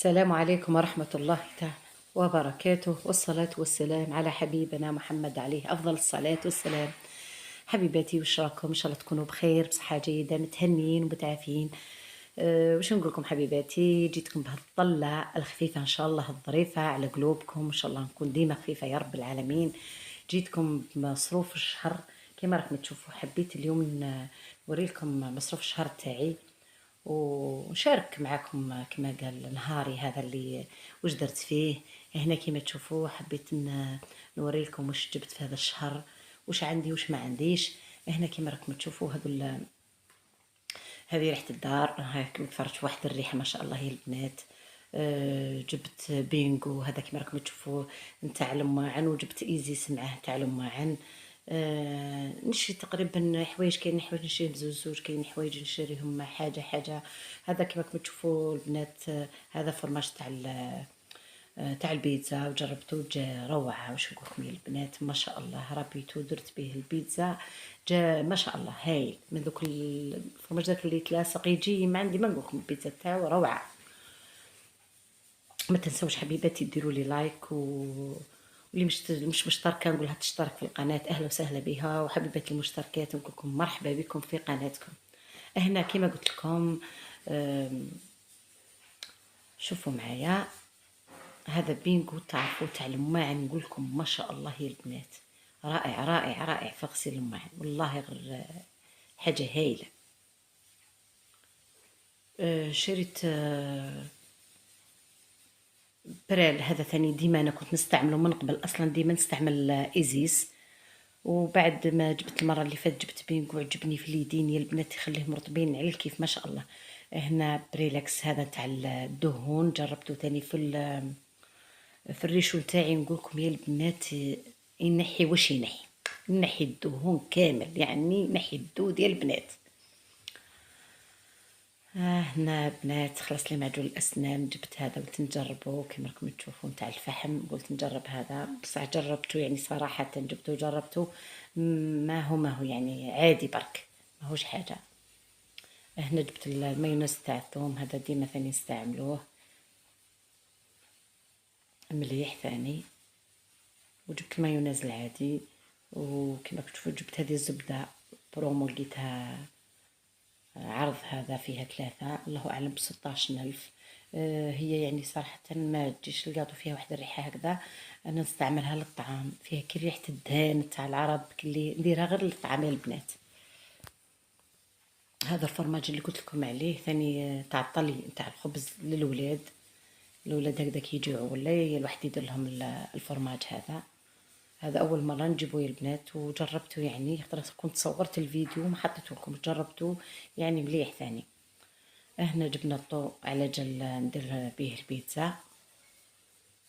السلام عليكم ورحمة الله تعالى وبركاته، والصلاة والسلام على حبيبنا محمد عليه أفضل الصلاة والسلام. حبيباتي، وش راكم؟ إن شاء الله تكونوا بخير بصحة جيدة، متهنيين ومتعافين. وش نقول لكم حبيباتي؟ جيتكم بهالطلة الخفيفة إن شاء الله الظريفة على قلوبكم، إن شاء الله نكون ديما خفيفة يا رب العالمين. جيتكم بمصروف الشهر كما راكم تشوفوا. حبيت اليوم نوريلكم مصروف الشهر تاعي ونشارك معكم كما قال نهاري هذا اللي وش درت فيه. هنا كما تشوفوا حبيت نوري لكم وش جبت في هذا الشهر، وش عندي وش ما عنديش. هنا كما راكم تشوفوا هذه ريحة الدار. هاكم تفرجوا واحد الريحة ما شاء الله هي البنات. جبت بينغو هذا كما راكم تشوفوا نتاع الماعن، وجبت ايزيس معاه تاع الماعن. نشري تقريبا حوايج، كاين حوايج نشريهم زوج، كاين حوايج نشريهم حاجه حاجه. هذا كما راكم تشوفوا البنات. هذا فرماج تاع البيتزا، وجربته جا روعه. واش نقول لكم يا البنات، ما شاء الله ربيتو درت به البيتزا، جا ما شاء الله هايل. من دوك الفرماج داك اللي تلاصق يجي ما عندي ما نقول لكم، البيتزا تاعو روعه. ما تنسوش حبيباتي ديروا لي لايك واللي مش مشتركه نقول لها تشترك في القناه، اهلا وسهلا بها. وحبيباتي المشتركات نقول لكم مرحبا بكم في قناتكم. هنا كما قلت لكم. شوفوا معايا هذا بينغو تعرفوا تاع الماعن، نقول لكم ما شاء الله يا البنات، رائع رائع رائع في غسيل الماعن، والله غير حاجه هايله. شريت برال هذا ثاني، ديما انا كنت نستعمله من قبل، اصلا ديما نستعمل ايزيس. وبعد ما جبت المره اللي فاتت جبت بينغو، عجبني في اليدين يا البنات، يخليهم رطبين على الكيف ما شاء الله. هنا بريلاكس هذا تاع الدهون، جربته ثاني في الريشو تاعي. نقولكم يا البنات ينحي واش ينحي، ينحي الدهون كامل، يعني ينحي الدود يا البنات. هنا بنات خلص لي معجون الاسنان، جبت هذا قلت نجربه كما راكم تشوفوا نتاع الفحم، قلت نجرب هذا بصح جربته يعني صراحه جبته وجربته ما هو يعني عادي برك، ماهوش حاجه. هنا جبت المايونيز تاع الثوم، هذا ديما ثاني نستعملوه مليح ثاني. وجبت المايونيز العادي، وكما تشوفوا جبت هذه الزبده برومو لقيتها عرض، هذا فيها 3 الله اعلم ب16,000. هي يعني صراحه ما تجيش القاطو فيها واحد الريحه هكذا، انا نستعملها للطعام، فيها كي ريحه الدهان تاع العرب كلي نديرها غير للطعام يا البنات. هذا الفرماج اللي قلت لكم عليه ثاني تاع الطلي تاع الخبز للولاد، الولاد هكذاك يجوعوا ولا الواحد يدير لهم الفرماج هذا اول مره نجيبو يا البنات، وجربته يعني خاطر كنت صورت الفيديو ما حطيته لكم، جربته يعني مليح ثاني. هنا جبنا الطو على جال ندير به البيتزا،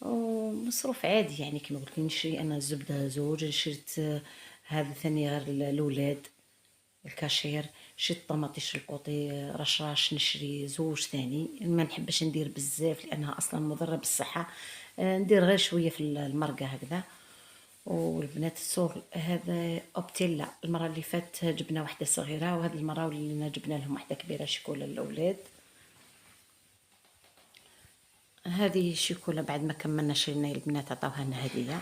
ومصروف عادي يعني كما قلت نشري انا الزبده زوج، شريت هذا ثاني غير الاولاد الكاشير، شريت طماطيش القوطي رشراش نشري زوج ثاني، ما نحبش ندير بزاف لانها اصلا مضره بالصحه، ندير غير شويه في المرقه هكذا. والبنات الصغر هذا اوبتيلا، المره اللي فات جبنا واحده صغيره، وهذه المره ولينا جبنا لهم واحده كبيره شكولا للاولاد. هذه شيكولا بعد ما كملنا شرينا البنات عطاوها لنا هديه.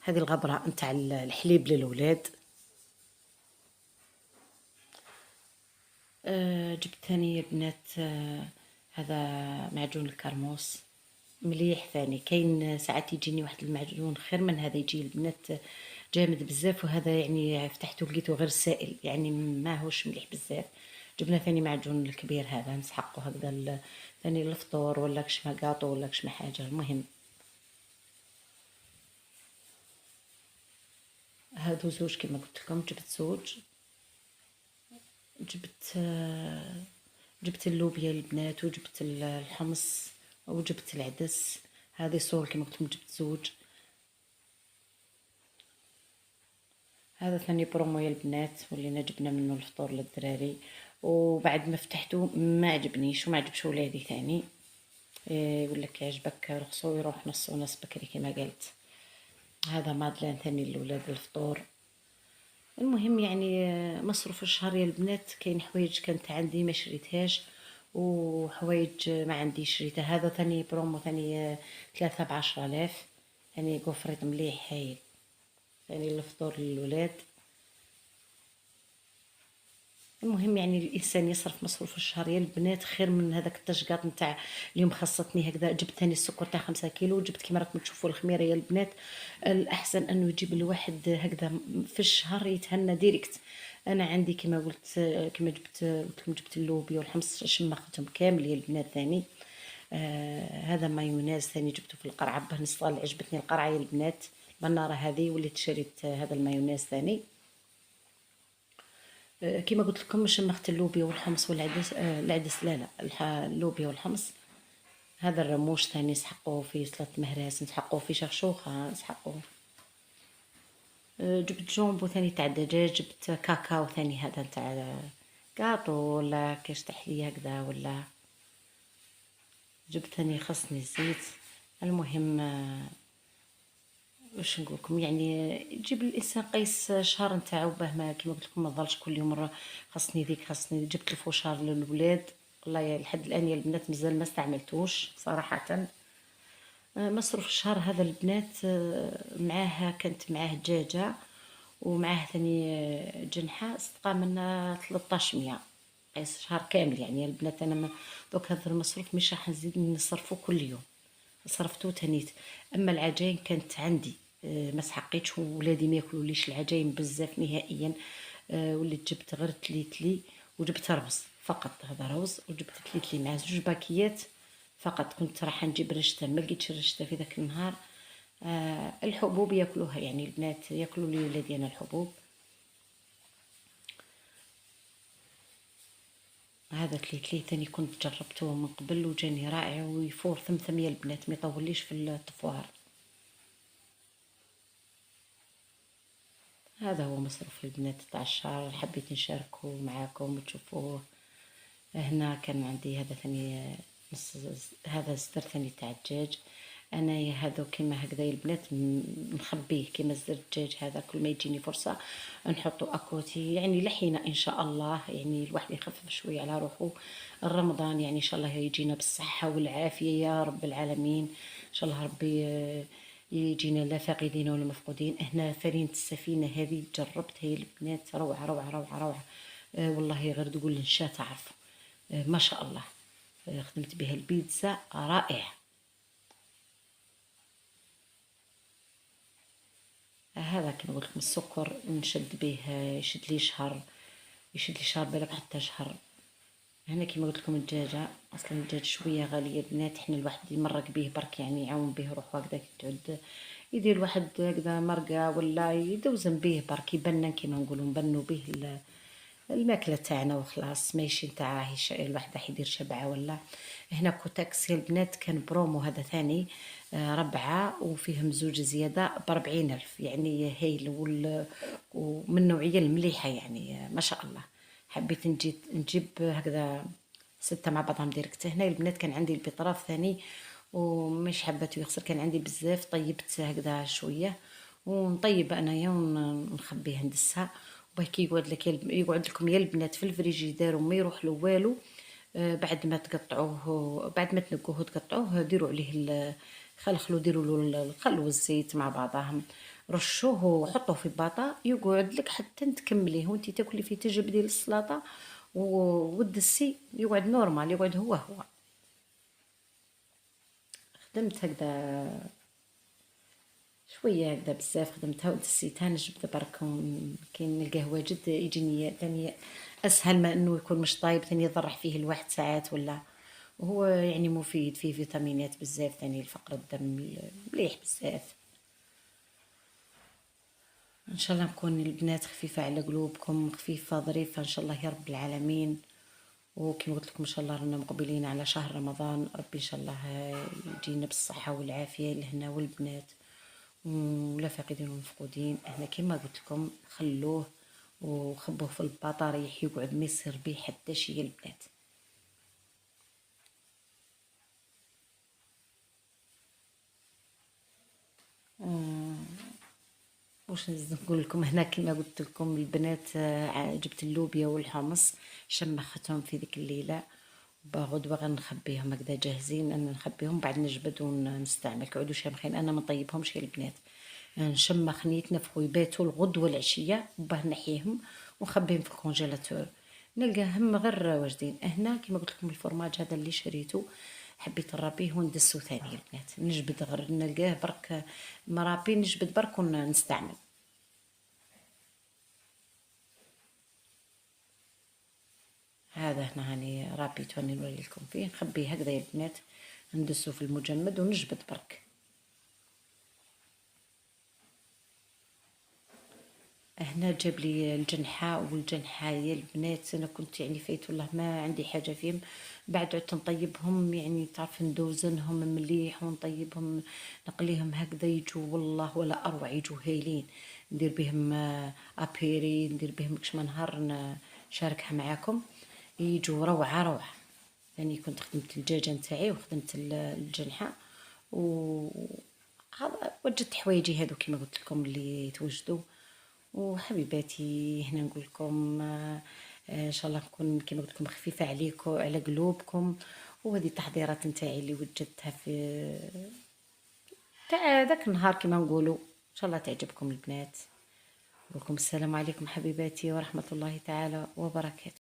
هذه الغبره نتاع الحليب للولاد. جبت ثاني يا بنات هذا معجون الكرموس مليح ثاني، كاين ساعات يجيني واحد المعجون خير من هذا، يجي البنات جامد بزاف، وهذا يعني فتحته لقيته غير سائل يعني ماهوش مليح بزاف. جبنا ثاني معجون الكبير هذا نسحقه هكذا ثاني الفطور ولا كشما قاطو ولا كشما حاجه. المهم هادو زوج كما قلت لكم، جبت زوج. جبت اللوبيا البنات، وجبت الحمص، وجبت العدس. هذه صور كما قلت لكم جبت زوج. هذا ثاني برومو يا البنات، ولينا جبنا منه الفطور للدراري، وبعد ما فتحته ما عجبنيش وما عجبش ولادي ثاني. يقول لك يعجبك رخصو يروح نص ونص بكري كما قالت. هذا مادلين ثاني للولاد الفطور. المهم يعني مصروف الشهر يا البنات، كاين حوايج كانت عندي ما شريتهاش، وحوايج ما عندي شريتها. هذا ثاني برومو ثاني 3 ب10 آلاف، يعني قفريت مليح هايل، يعني الفطور للولاد. المهم يعني الانسان يصرف مصروف الشهر يا البنات خير من هذاك التشقاط نتاع اليوم. خاصتني هكذا جبت ثاني السكر تاع 5 كيلو، جبت كيما راكم تشوفوا الخميره يا البنات. الاحسن انه يجيب الواحد هكذا في الشهر يتهنى ديريكت. انا عندي كما قلت، كما قلت لكم جبت اللوبيا والحمص شمختهم كامل يا البنات ثاني. هذا مايونيز ثاني جبته في القرعه باه نصال، عجبتني القرعه يا البنات بناره هذه، وليت شريت هذا المايونيز ثاني. كيما قلت لكم شمخت اللوبيا والحمص والعدس. العدس لا اللوبيا والحمص. هذا الرموش ثاني نسحقوه في سلطة مهراس، نسحقوه في شخشوخة، نسحقوه. جبت جومبو ثاني تاع الدجاج، جبت كاكاو ثاني هذا تاع كاطو ولا كاش تحلية هكذا، ولا جبت ثاني خصني زيت. المهم واش نقولكم، يعني تجيب الانسان قيس شهر نتاعو باه ما كيما قلت لكم ما ظلش كل يوم مره خاصني ذيك خاصني. جبت الفوشار للولاد، والله لحد الان يا البنات مازال ما استعملتوش صراحه. مصروف الشهر هذا البنات معاه كانت معاه دجاجه ومعاه ثاني جنحه استقى منا 1300 قيس شهر كامل يعني يا البنات. انا دوك هذا المصروف مش راح نزيد نصرفه كل يوم، صرفتو تنيت. اما العجاين كانت عندي ما سحقيتش، ولادي ما ياكلوليش العجاين بزاف نهائيا. وليت جبت غير تليتلي، وجبت رز فقط، هذا رز، وجبت تليتلي مع 2 باكيات فقط. كنت راح نجيب رشته ما لقيتش الرشته في ذاك النهار. الحبوب ياكلوها يعني البنات، ياكلوا لي ولادي انا الحبوب. هذا تليتلي ثاني كنت جربته من قبل وجاني رائع ويفور ثمثم يا البنات، ما يطوليش في الطفوار. هذا هو مصروف البنات تاع الشهر، حبيت نشاركه معاكم وتشوفوه. هنا كان عندي هذا ثاني هذا صدر ثاني تاع الدجاج. انايا هذا كيما هكذا يا البنات نخبيه كيما صدر الدجاج هذا، كل ما يجيني فرصه نحطه اكوتي يعني لحينا ان شاء الله، يعني الواحد يخفف شويه على روحه. رمضان يعني ان شاء الله يجينا بالصحه والعافيه يا رب العالمين. ان شاء الله ربي يجينا لا فاقدين ولا مفقودين. هنا فرينة السفينة هذه جربتها يا البنات، روعة روعة روعة روعة. والله غير تقول نشا تعرف. ما شاء الله. خدمت بها البيتزا رائعة. هذا كما قلت لكم السكر نشد به، يشد لي شهر، يشد لي شهر بالك حتى شهر. هنا كيما قلت لكم الدجاجة، اصلا الدجاج شويه غالية البنات، حنا الواحد يمرق به برك يعني يعاون به روحو هكذا، تعود يدير الواحد هكذا مرقة ولا يدوزن به برك يبنن كيما نقولوا نبنوا به الماكلة تاعنا وخلاص، ماشي نتاع الواحد راح يدير شبعة ولا. هنا كوتاكس يا البنات كان برومو هذا ثاني 4 وفيهم زوج زيادة ب40 ألف، يعني هايل ومن نوعية المليحة يعني ما شاء الله. حبيت نجيب هكذا 6 مع بعضهم ديركت. هنا البنات كان عندي البطراف ثاني ومش حبته يخسر، كان عندي بزاف طيبت هكذا شويه ونطيب انايا ونخبيه ندسها. وباه كي يقعد لكم يا البنات في الفريجيدير وما يروح له والو. بعد ما تقطعوه، بعد ما تنقوه تقطعوه ديروا عليه خلخلوا، ديروا له الخل والزيت مع بعضهم، رشوه وحطوه في باطا يقعد لك حتى تكمليه وانتي تاكلي فيه تجبدي السلطه ودسي يقعد نورمال، يقعد هو هو. خدمت هكذا شويه هكذا بزاف، خدمتها ودسيتها نجبد برك. كاين القهوه جد يجيني ثاني اسهل ما انه يكون مش طايب، ثاني يضرح فيه الواحد ساعات ولا. وهو يعني مفيد، فيه فيتامينات بزاف ثاني لفقر الدم، مليح بزاف. ان شاء الله نكون البنات خفيفه على قلوبكم، خفيفه ظريفه ان شاء الله يا رب العالمين. وكما قلت لكم ان شاء الله رانا مقبلين على شهر رمضان، ربي ان شاء الله يجينا بالصحه والعافيه لهنا والبنات ولا فاقدين ولا مفقودين. احنا كما قلت لكم خلوه وخبوه في البطاريح يقعد ما يصير بيه حتى شي يا البنات. واش نزيد نقول لكم، هنا كما قلت لكم البنات جبت اللوبيا والحمص شمختهم في ذيك الليله غدوة غنخبيهم هكذا جاهزين، أنا نخبيهم بعد نجبد ونستعمل كيعودوا شامخين. أنا ما نطيبهمش يا البنات، نشم خنيت نفخو يباتوا الغدوة العشية وباه نحيهم ونخبيهم في الكونجيلاتور. نلقاهم غير واجدين. هنا كيما قلت لكم الفرماج هذا اللي شريته حبيت نربيه وندسو ثاني يا البنات. نجبد غير نلقاه برك مرابي، نجبد برك ونستعمل. هذا هنا هاني رابيته راني نوري لكم فيه. نخبيه هكذا يا البنات، ندسو في المجمد ونجبد برك. هنا جاب لي الجنحة، والجنحة يا البنات انا كنت يعني فايت والله ما عندي حاجة فيهم. بعد عدت نطيبهم، يعني تعرف ندوزنهم مليح ونطيبهم نقليهم هكذا يجوا والله ولا اروع، يجوا هايلين. ندير بهم ابيري، ندير بهم كش ما نهار نشاركها معاكم، يجوا روعة روعة. يعني كنت خدمت الدجاجة نتاعي وخدمت الجنحة، و وجدت حوايجي هادو كيما قلت لكم اللي يتوجدوا. وحبيباتي هنا نقول لكم ان شاء الله نكون كيما قلت لكم خفيفه عليكم على قلوبكم. وهذه التحضيرات نتاعي اللي وجدتها في تاع ذاك النهار كيما نقولوا، ان شاء الله تعجبكم البنات. نقول لكم السلام عليكم حبيباتي ورحمه الله تعالى وبركاته.